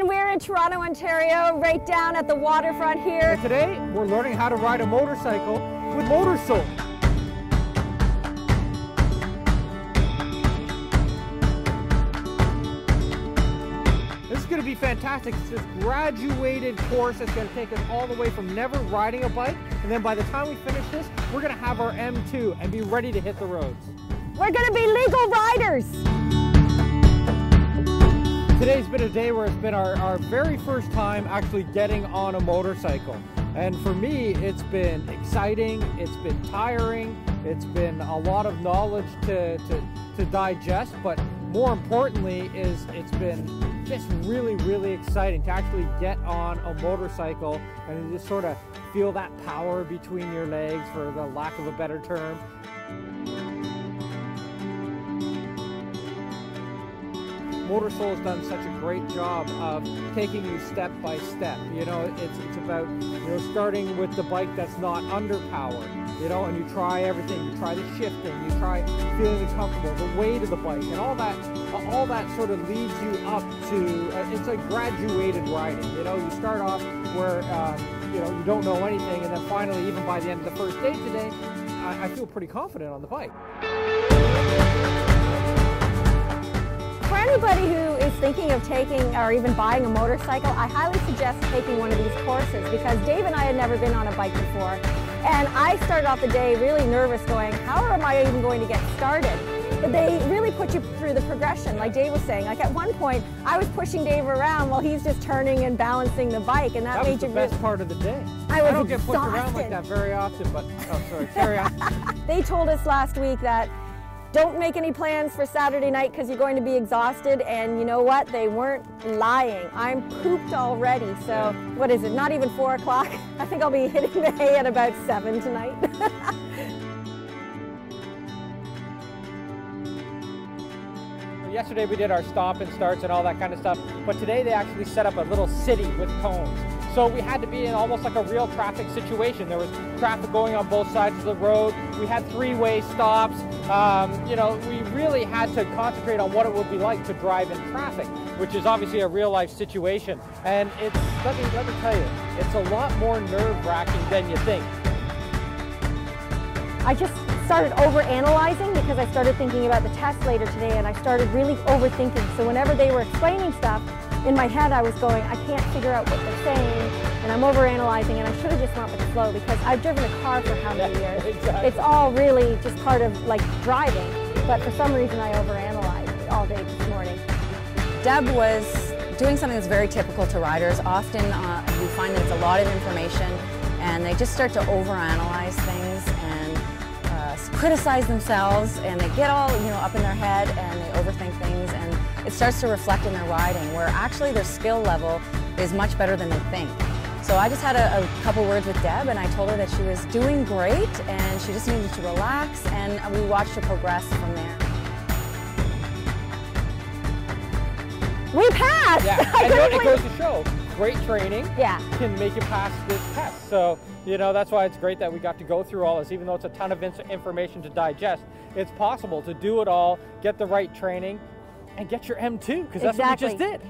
everyone, we're in Toronto, Ontario, right down at the waterfront here. And today, we're learning how to ride a motorcycle with Motorsoul. This is going to be fantastic. It's this graduated course that's going to take us all the way from never riding a bike, and then by the time we finish this, we're going to have our M2 and be ready to hit the roads. We're going to be legal riders. Today's been a day where it's been our very first time actually getting on a motorcycle. And for me, it's been exciting, it's been tiring, it's been a lot of knowledge to digest, but more importantly is it's been just really, really exciting to actually get on a motorcycle and just sort of feel that power between your legs, for the lack of a better term. Motorsoul has done such a great job of taking you step by step. You know, it's about, you know, starting with the bike that's not underpowered, you know, and you try everything. You try the shifting, you try feeling comfortable, the weight of the bike, and all that sort of leads you up to, it's like graduated riding. You know, you start off where, you know, you don't know anything, and then finally, even by the end of the first day today, I feel pretty confident on the bike. For anybody who is thinking of taking or even buying a motorcycle, I highly suggest taking one of these courses, because Dave and I had never been on a bike before. And I started off the day really nervous, going, how am I even going to get started? But they really put you through the progression, like Dave was saying. Like at one point, I was pushing Dave around while he's just turning and balancing the bike, and that made was the best part of the day. I don't get pushed around like that very often, but, oh sorry, carry on. They told us last week that don't make any plans for Saturday night because you're going to be exhausted, and you know what? They weren't lying. I'm pooped already, so what is it? Not even 4 o'clock? I think I'll be hitting the hay at about 7 tonight. Yesterday we did our stop and starts and all that kind of stuff, but today they actually set up a little city with cones. So we had to be in almost like a real traffic situation. There was traffic going on both sides of the road. We had three-way stops. You know, we really had to concentrate on what it would be like to drive in traffic, which is obviously a real-life situation. And it's, let me tell you, it's a lot more nerve-wracking than you think. I just started over-analyzing because I started thinking about the test later today, and I started really overthinking. So whenever they were explaining stuff, in my head I was going, I can't figure out what they're saying, and I'm over-analyzing, and I should have just went with the flow, because I've driven a car for how many years? Exactly. It's all really just part of like driving, but for some reason I over-analyzed all day this morning. Deb was doing something that's very typical to riders. Often we find that it's a lot of information, and they just start to overanalyze things and criticize themselves, and they get all, you know, up in their head, and they overthink things, and it starts to reflect in their riding, where actually their skill level is much better than they think. So I just had a couple words with Deb, and I told her that she was doing great and she just needed to relax, and we watched her progress from there. We passed! Yeah, and it goes to show, great training can make you pass this test. So, you know, that's why it's great that we got to go through all this. Even though it's a ton of information to digest, it's possible to do it all, get the right training, and get your M2, because that's what we just did.